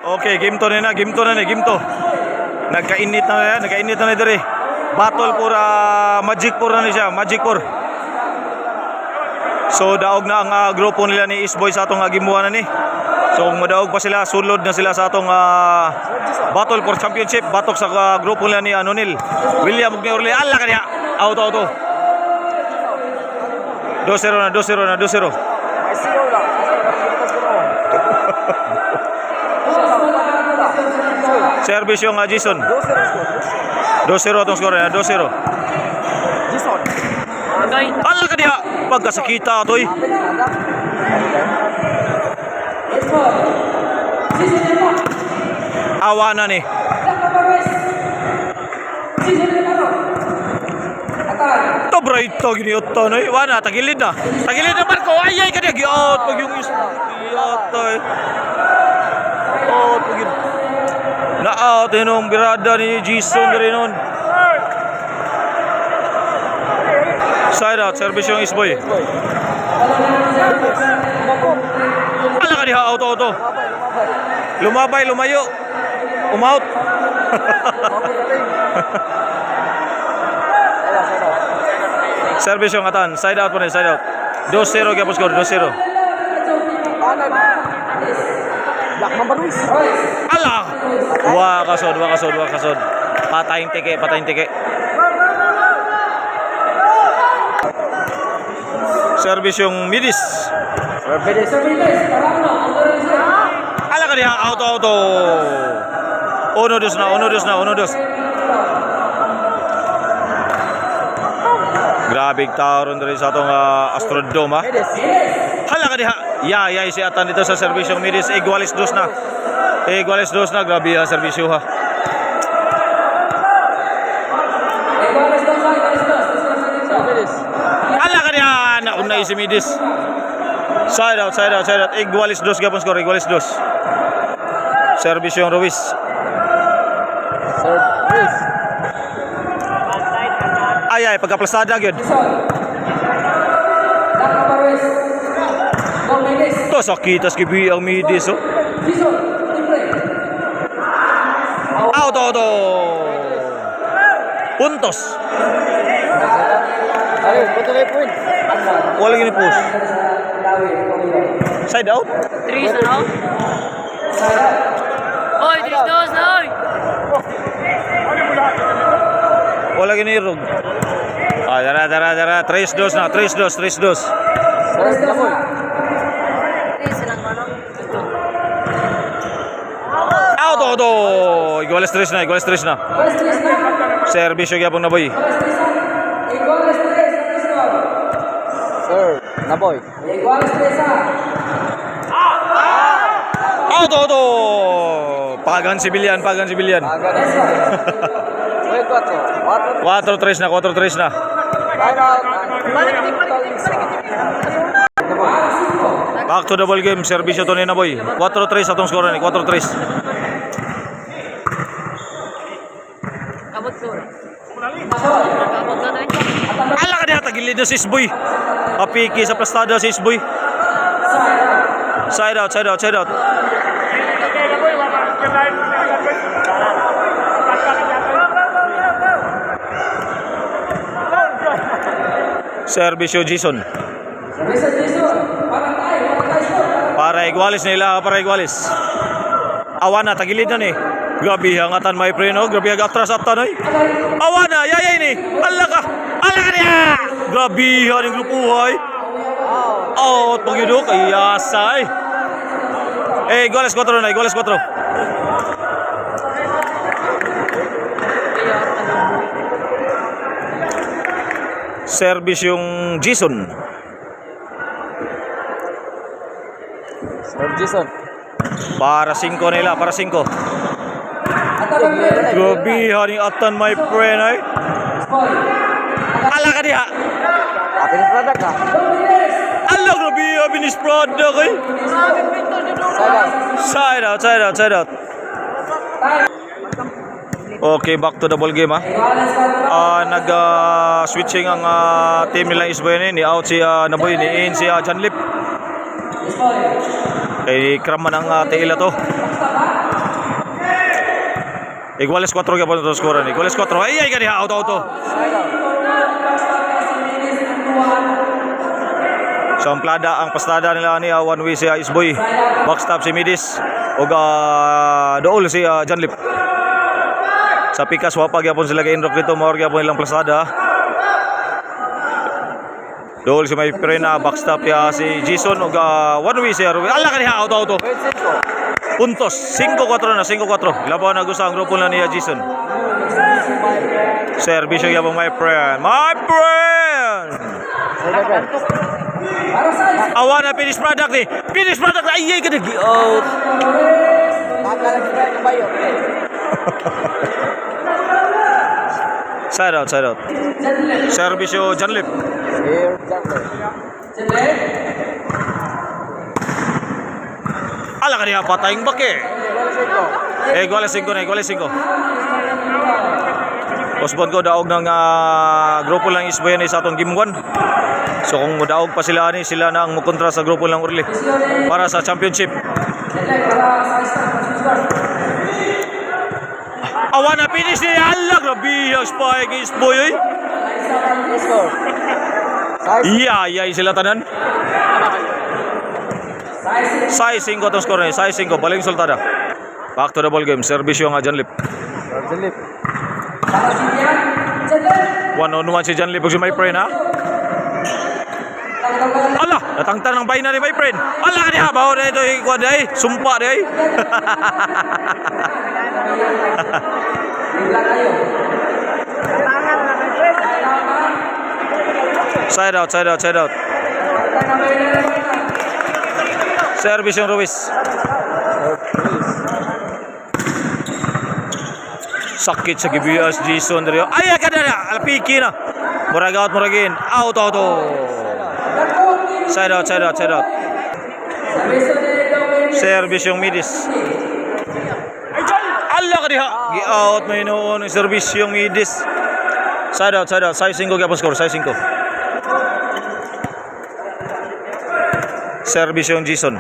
Okay, game to na, game to. Nagkainit na dire. Battle for Magic 4 na ni siya, Magic 4. So daog na ang grupo nila ni Isboy sa atong gimuha na ni. So madaog pa sila, sulod na sila sa atong Battle for Championship, batok sa grupo nila ni Anonil. William ug ni Orly, ala kaniya. Auto. 2-0 na. Service yung Jason. 2-0 atong score na, 2-0. Jason. Ala ka diha, pagkasakita toy. Awa na ni. Tobra ito giniot to no. Wana tagilid na Marco. Ayay ka diha giot pag yung toy. Pag na-out yung birada ni Jason rin nun. Side out, service yung Isboy. Ala ka diha, auto. Lumabay, lumayo. Umout. Service yung atan, side out po na, side out. 2-0 kaya po score, 2-0. Ala! Wa kasod. Patayang tike. Service yung Midis. Ala ka diha, auto. 1-2 na. Grabe taron diri sa atong Astrodome ha. Hala ka diha. Yay si atan dito sa service yung Midis. Igualis dos na. Grabe servisyo ha. Hala ka diha. Naunay si Midis. Side out. Igualis dos gapon score, igualis dos. Service yung Ruiz. Ay, pagkaplasada gyud. To sakitas gibi ang Midis oh. Auto. Puntos. Wala gini push. Side out. 3 na. Oy, 3-2 na oy. Wala gini rog. Dara. 3-2 na, 3-2. Auto. Iguales 3 na. Servisyo gyapon na boy. Sir, naboy. Auto. Pagan sibilyan. 4-3 na. Back to the ball game, servisyo to ni na boy. 4-3 atong score ni, 4-3. Abot ko. Ala ka diha, tagilid na si Isboy. Apiki sa plastada si Isboy. Side out. Servisyo Jason. Para igualis. Awana tagilid na ni. Grabe hangatan my friend oh. Grabe atras atan oy. Awana yayay ni. Ala ka niya. Grabe haning grupo hoy. Out pagidok ayasay. Igualis 4 na, igualis 4. Service yung Jason. Para 5 nila, para 5. Grabe haning atan my friend ay. Ala ka diha. Apinis product ka. Ala grabe apinis product ay. Side out. Okay, back to the ball game ha. Nag-switching ang team nila Isboy ni out si Naboy, ni in si John Lip. Kay kraman ang taila to. Iguales 4 gyapon to score ni. Iguales 4. Ay kani ha auto. Samplada ang pastada nila ni one way si Isboy. Backstop si Midis ug dool si Janlip. Sa pikas wa pa gyapon sila ka-inrock dito mo gyapon ilang pastada. Dool si may prena backstop ya si Jason ug one way si Ruben. Ala kani ha auto. Puntos 5-4 na 5-4. Laban na gusto ang grupo na ni Jason. Servisyo gyapon my friend. My friend. Awan na finish product ni. Finish product ay gid out. Side out. Servisyo Janlip. Ala kaniya patayng bake. Iguales 5. Postpone ko daog ng grupo lang Isboy ni sa atong game 1. So kung mudaog pa sila ani sila na ang mukontra sa grupo lang Urli para sa championship. Awan na finish ni Allah, grabe ang spike Isboy oy. Iya sila tanan. Size 5 tong score ni, size 5 paling sultada. Back to the ball game, servisyo nga Janlip. One on one si Janlip ug si my friend ha. Allah, natangtan ng baina ni my friend. Allah kani ha, bawo na ito ikuan day, sumpa day. Side out. Service yung Ruiz. Sakit sa gibias Jason Dario. Ay kada na, alpiki na. Muragin. Out. Side out. Service yung Midis. Allah ka diha. Gi-out may noon ang service yung Midis. Side out. Size 5 gyapon score, size 5. Service yung Jason.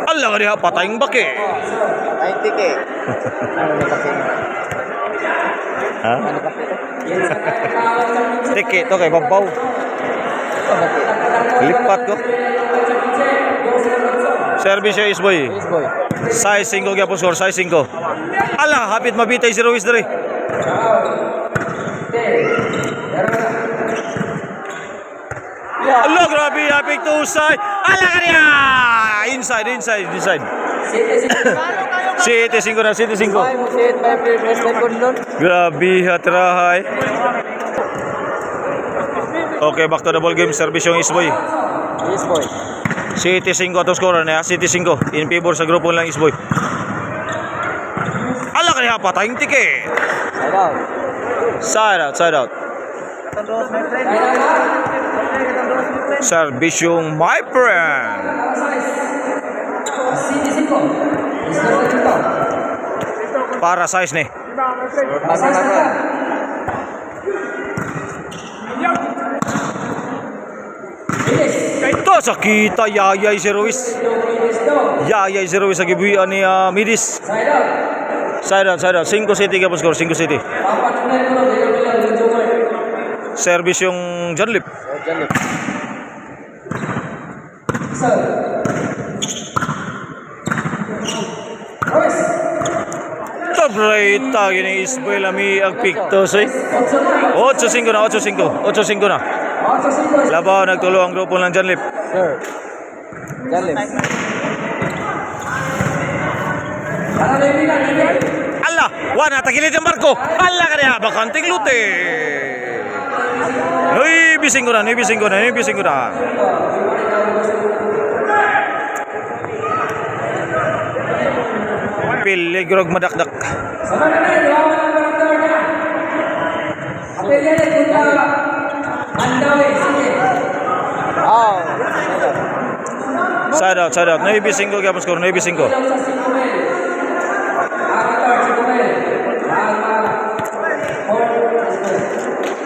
Allah ka diha, patayng bake. 90K. Ha? Tiki to kay babaw. Lipat ko. Service yung Isboy. Size 5 gyapon score, size 5. Allah, hapit mabitay si Ruiz diri. Allah, grabe, hapit to side. Allah ka niya! Inside. City 5 na. Grabe, hatrahay. Okay, back to the ball game. Service yung Isboy. City 5 atong score na. City 5. In favor sa grupo lang Isboy. Allah ka niya, patayang tike. Side out. Service yung my friend. Para size ni. Ito sakita yayay si Ruiz. Sa gibuyan ni Midis. Side out. 5 City kapos score, 5 City. Service yung Janlip. Right tagi ni Isboy lami ang pictos eh. 8-5 na. Labaw nagtulo ang grupo ng Janlip. Allah, wana tagilid ang barko. Allah ka niya, bakanting lute. Uy, bising ko na. Piligrog madakdak. Side out. Naibi 5 kapos score, Naibi 5.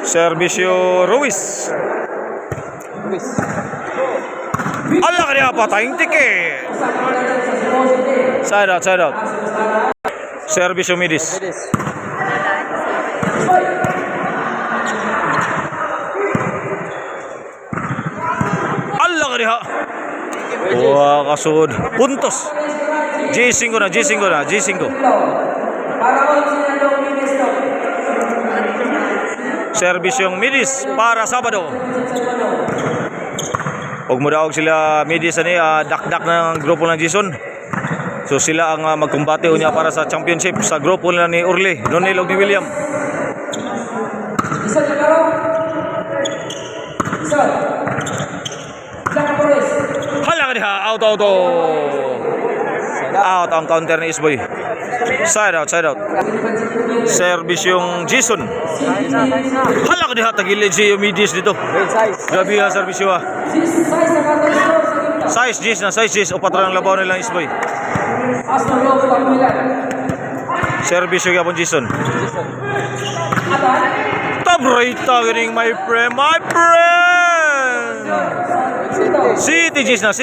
Servisyo Ruiz. Ala ka niya, patayang tiket. Side out, side out. Service yung midis. Ala ka niya. Wah, kasud. Puntos. G5 na, G5 na, G5. Service yung midis para Sabado. Huwag mo daw sila midis ani, dak-dak ng grupo ng Jason. So sila ang magkumbate niya para sa championship sa grupo nila ni Urli, Nonel ug ni William. Hala ka diha, out. Out ang counter ni Isboy. Side out. Service yung Jason. Hala ka diha, tagilid si midis dito. Grabe ha, service yun ha. Size Gis, upat lang labaw nilang Isboy. Service yung yapon Jason. Tabray ganing my friend. City Gis na.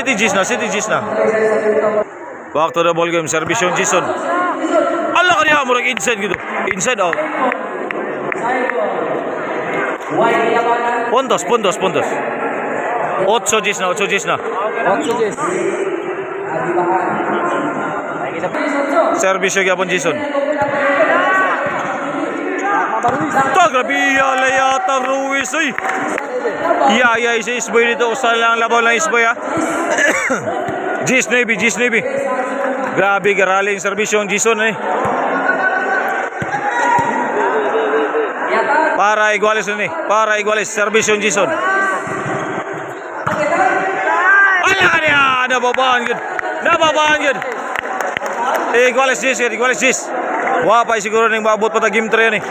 Back to the ball game, service yung Jason. Ala ka niya, murag inside gitu. Inside out. Puntos. 8 Gis na. Service yung yapon Jason. Grabe layatang Ruiz ay. Yayay si Isboy dito. Usa lang labaw lang Isboy ha. Gis Navy. Grabe garaling service yung Jason eh. Para iguales service yung Jason. Ala ka niya, nababaan yun. Iguales Gis. Wapay siguro nang maabot pa ta game 3 yan eh.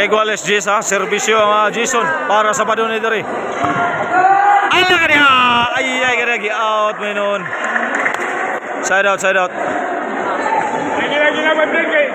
Iguales Gis ha, servisyo ang Jason para sa padunay diri. Ala ka niya! Ay, garagi out mo nun. Side out. Lagi na break eh.